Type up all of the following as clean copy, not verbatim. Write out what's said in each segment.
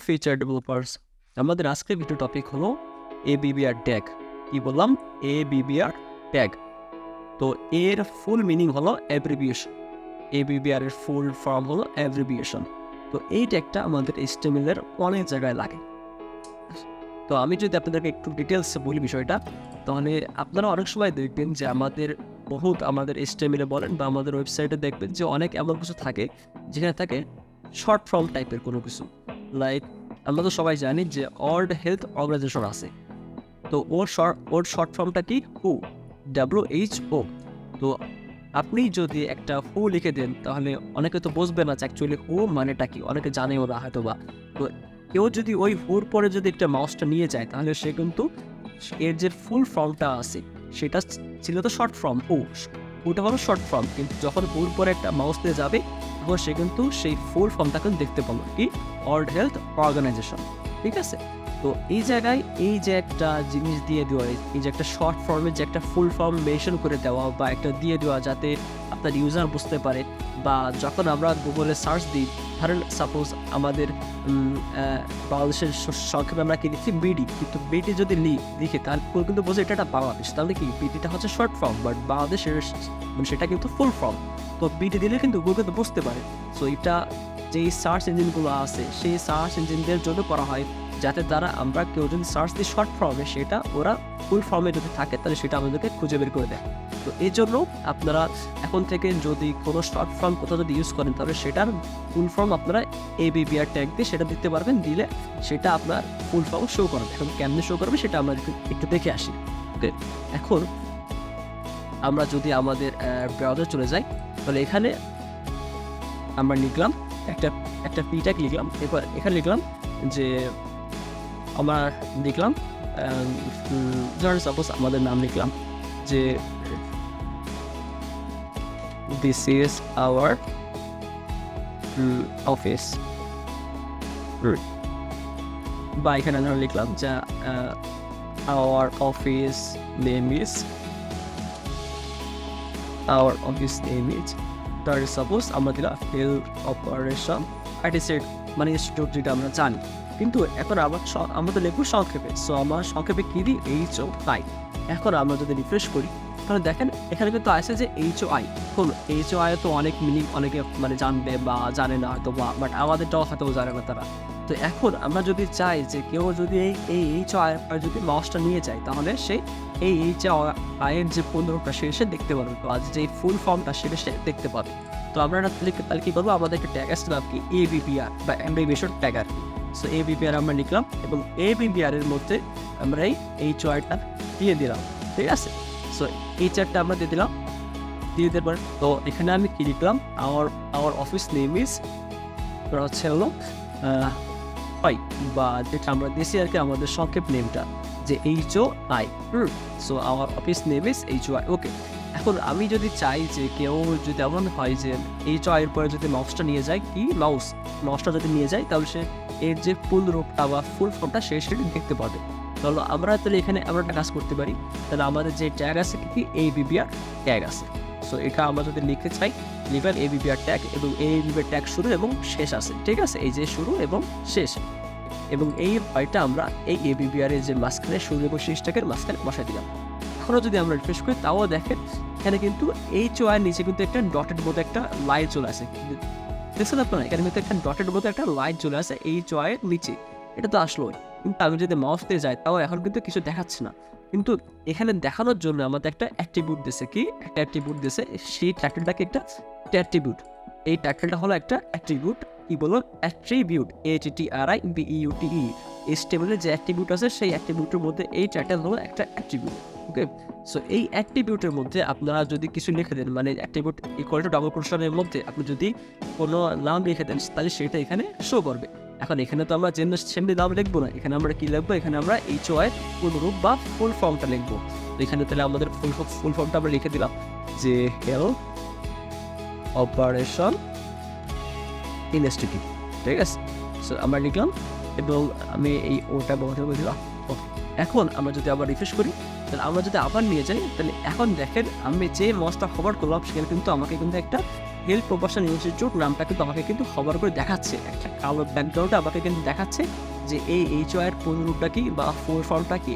Feature developers, আমাদের আজকের video topic হলো ABBR ট্যাগ। কি বললাম? ABBR tag. তো এর ফুল মিনিং হলো অ্যাব্রিভিয়েশন। ABBR এর ফুল ফর্ম হলো অ্যাব্রিভিয়েশন। তো এই ট্যাগটা আমাদের HTML এর অনেক জায়গায় লাগে। তো আমি যদি আপনাদেরকে একটু ডিটেলসে বলি বিষয়টা, তাহলে আপনারা অনেক সময় দেখবেন যে আমাদের HTML এ বলেন বা আমাদের ওয়েবসাইটে দেখবেন যে অনেক এমন কিছু থাকে যেখানে থাকে শর্ট ফর্ম টাইপের কোনো কিছু। লাইক আমরা তো সবাই জানি যে ওয়ার্ল্ড হেলথ অর্গানাইজেশন আছে, তো ওর শর্ট ফর্মটা কি? WHO, WHO। তো আপনি যদি একটা WHO লিখে দেন তাহলে অনেকে তো বুঝবে না যে অ্যাকচুয়ালি WHO মানেটা কি, অনেকে জানেও না হয়তো বা। তো কেউ যদি ওই HOর পরে যদি একটা মাউসটা নিয়ে যায় তাহলে সে কিন্তু এর যে ফুল ফর্মটা আছে সেটা ছিল তো শর্ট ফর্ম ওটা হলো শর্ট ফর্ম, কিন্তু যখন HOর পরে একটা মাউস দিয়ে যাবে তখন সে কিন্তু সেই ফুল ফর্মটাকে দেখতে পাবো কি ওয়ার্ল্ড হেলথ অর্গানাইজেশন। ঠিক আছে? তো এই জায়গায় এই যে একটা জিনিস দিয়ে দেওয়া, এই যে একটা শর্ট ফর্মের যে একটা ফুল ফর্ম মেনশন করে দেওয়া বা একটা দিয়ে দেওয়া যাতে আপনার ইউজার বুঝতে পারে, বা যখন আমরা গুগলে সার্চ দিই, ধরেন সাপোজ আমাদের বাংলাদেশের সংক্ষেপে আমরা কি লিখছি বিডি, কিন্তু বিডি যদি লিখে তাহলে কিন্তু বোঝে এটা একটা বাংলাদেশ, তাহলে কি বিডিটা হচ্ছে শর্ট ফর্ম, বাট বাংলাদেশের সেটা কিন্তু ফুল ফর্ম। তো বিডি দিলে কিন্তু গুগল কিন্তু বুঝতে পারে। সো এটা যেই সার্চ ইঞ্জিনগুলো আছে সেই সার্চ ইঞ্জিনদের জন্য করা হয়, যাতে তারা আমরা কেউ যদি সার্চ দিই শর্ট ফর্মে সেটা ওরা ফুল ফর্মে যদি থাকে তাহলে সেটা আমাদেরকে খুঁজে বের করে দেয়। তো এই জন্য আপনারা এখন থেকে যদি কোনো শর্ট ফর্ম কোথাও যদি ইউজ করেন তাহলে সেটার ফুল ফর্ম আপনারা ABBR ট্যাগ দিয়ে সেটা দিতে পারবেন, দিলে সেটা আপনার ফুল ফর্ম শো করবে। এখন কেমনে শো করবে সেটা আমরা একটু দেখে আসি। ওকে, এখন আমরা যদি আমাদের ব্রাউজার চলে যাই তাহলে এখানে আমরা লিখলাম একটা পি ট্যাগ লিখলাম, এরপর এখানে লিখলাম যে আমরা লিখলাম ধরেন সাপোজ আমাদের নাম লিখলাম যে দিস ইজ আওয়ার অফিস, বা এখানে আমরা লিখলাম যে আওয়ার অফিস নেম ইজ তার সাপোজ আমরা দিলাম হেলথ অপারেশন অ্যাটিসেট, মানে ইনস্টিটিউট যেটা আমরা জানি। কিন্তু এখন আমরা তো লিখবো সংক্ষেপে, সো আমার সংক্ষেপে কি দিই? HOI। এখন আমরা যদি রিফ্রেশ করি তাহলে দেখেন এখানে কিন্তু আসে যে HOI। হলো HOI তো অনেক মিনিং অনেকে মানে জানবে বা জানে না হয়তো বা, বাট আমাদেরটাও হয়তো জানে না তারা। তো এখন আমরা যদি চাই যে কেউ যদি এই HOI যদি মাউসটা নিয়ে যায় তাহলে সে এই HOI এর যে পুনরূপটা সে দেখতে পারবে, তো আজ যে ফুল ফর্মটা সেটা সে দেখতে পাবে। তো আমরা তাহলে কি করবো? আমাদের একটা ট্যাগ আসছে কি ABBR বা অ্যাব্রিভিয়েশন ট্যাগ আর কি। সো ABBR আমরা লিখলাম এবং ABBR এর মধ্যে আমরা এই HOI-টা দিয়ে দিলাম। ঠিক আছে? সো এই চারটা আমরা দিয়ে দিলাম, দিয়ে দেওয়ার পর তো এখানে আমি কি লিখলাম? আওয়ার অফিস নেম ইজ হচ্ছে হলো HOI, বা যেটা আমরা দিয়েছি আর কি আমাদের সংক্ষেপ নেমটা যে HOI। So our office name is HOI। ওকে, এখন আমি যদি চাই যে কেউ যদি এমন হয় যে HOI এর পরে যদি মাউসটা নিয়ে যায়, কি মাউসটা যদি নিয়ে যায় তাহলে সে এর যে ফুল রূপটা বা ফুল ফর্মটা সেটা দেখতে পাবে। তাহলে আমরা এখানে আমরা একটা কাজ করতে পারি, তাহলে আমাদের যে ট্যাগ আছে কি ABBR ট্যাগ আছে। সো এটা আমরা যদি লিখতে চাই লিখবেন ABBR ট্যাগ, এবং ABBR ট্যাগ শুরু এবং শেষ আছে। ঠিক আছে? এই যে শুরু এবং শেষ, এবং এই ভয়টা আমরা এই ABBR এর যে মাঝখানে শুরু এবং শেষ ট্যাগের মাঝখানে বসাই দিলাম। এখনও যদি আমরা রিফ্রেশ করি তাও দেখেন এখানে কিন্তু HOI এর নিচে কিন্তু একটা ডটের মতো একটা লাইন চলে আসে। দেখছেন আপনারা? এখানে কিন্তু একটা ডটের মতো একটা লাইন চলে আসে HOI এর নিচে। এটা তো আসলোই, কিন্তু আমি যদি মাউস দিয়ে যাই তাও এখন কিন্তু কিছু দেখাচ্ছে না। কিন্তু এখানে দেখানোর জন্য আমাদের একটা অ্যাট্রিবিউট দিয়েছে, কি একটা অ্যাট্রিবিউট দিয়েছে, সেই টাইটেলটাকে একটা অ্যাট্রিবিউট। এই টাইটেলটা হলো একটা অ্যাট্রিবিউট। কি বলো? Attribute, ATTRIBUTE। HTML যে অ্যাট্রিবিউট আছে সেই অ্যাট্রিবিউটের মধ্যে এই টাইটেল হলো একটা অ্যাট্রিবিউট। ওকে, সো এই অ্যাট্রিবিউটের মধ্যে আপনারা যদি কিছু লিখে দেন, মানে অ্যাট্রিবিউট ইকুয়াল টু ডাবল কোটেশনের মধ্যে আপনি যদি কোনো নাম লিখে দেন তাহলে সেটা এখানে শো করবে। এখন এখানে তো আমরা সেমনি নাম লিখবো না, এখানে আমরা কি লিখবো? এখানে আমরা HOI পুনরূপ বা ফুল ফর্মটা লিখবো। তো এখানে তাহলে আমাদের ফুল ফর্মটা আমরা লিখে দিলাম যে হেলথ অপারেশন ইনস্টিটিউট। ঠিক আছে? সো আমরা লিখলাম এবং আমি এই ওটা ব্যবহার করে দিলাম। এখন আমরা যদি আবার রিফ্রেশ করি তাহলে আমরা যদি আবার নিয়ে যাই তাহলে এখন দেখেন আমি যে মাউসটা কভার করলাম সেখানে কিন্তু আমাকে কিন্তু একটা হেলথ প্রফেশনাল ইনস্টিটিউট নামটা কিন্তু আমাকে কিন্তু খবর করে দেখাচ্ছে, একটা কালো ব্যাকগ্রাউন্ডে আমাকে কিন্তু দেখাচ্ছে যে এই HOI এর ফুল রূপটা কি বা ফুল ফর্মটা কি,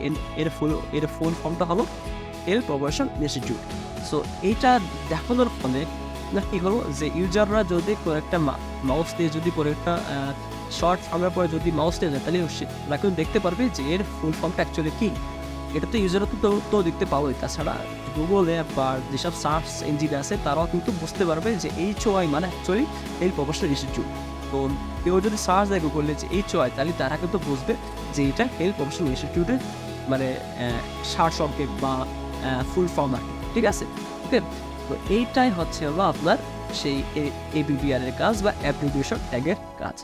এর ফুল ফর্মটা হলো হেলথ প্রফেশনাল ইনস্টিটিউট। সো এইটা দেখানোর ফলে না কী হলো যে ইউজাররা যদি কোনো একটা মাউস দিয়ে যদি কোনো একটা শর্ট থামার পরে যদি মাউস দিয়ে যায়, তাহলে ওরা কিন্তু দেখতে পারবে যে এর ফুল ফর্মটা অ্যাকচুয়ালি কী। এটা তো ইউজাররা তো দেখতে পাবোই, তাছাড়া গুগলে বা যেসব সার্চ ইঞ্জিন আছে তারাও কিন্তু বুঝতে পারবে যে HOI মানে অ্যাকচুয়ালি হেলথ প্রফেশনাল ইনস্টিটিউট। তো কেউ যদি সার্চ দেয় গুগলে যে HOI, তাহলে তারা কিন্তু বুঝবে যে এটা হেলথ প্রফেশনাল ইনস্টিটিউটের মানে সারসংক্ষেপ বা ফুল ফর্ম আর কি, ঠিক আছে। ওকে, তো এইটাই হচ্ছে হলো আপনার সেই ABBR এর কাজ বা অ্যাব্রিভিয়েশন ট্যাগের কাজ।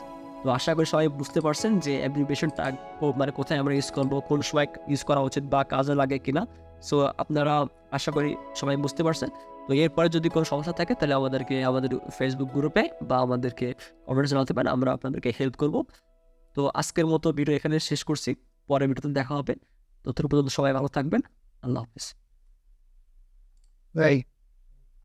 তো আশা করি সবাই বুঝতে পারছেন যে অ্যাব্রিভিয়েশন ট্যাগ মানে কোথায় আমরা ইউজ করবো, কোন সময় ইউজ করা উচিত বা কাজে লাগে কিনা। সো আপনারা আশা করি সবাই বুঝতে পারছেন। তো এরপরে যদি কোনো সমস্যা থাকে তাহলে আমাদের ফেসবুক গ্রুপে বা আমাদেরকে কমেন্টস জানাতে পারেন, আমরা আপনাদেরকে হেল্প করব। তো আজকের মতো ভিডিও এখানে শেষ করছি, পরের ভিডিওতে দেখা হবে। ততক্ষণ পর্যন্ত সবাই ভালো থাকবেন, আল্লাহ হাফেজ।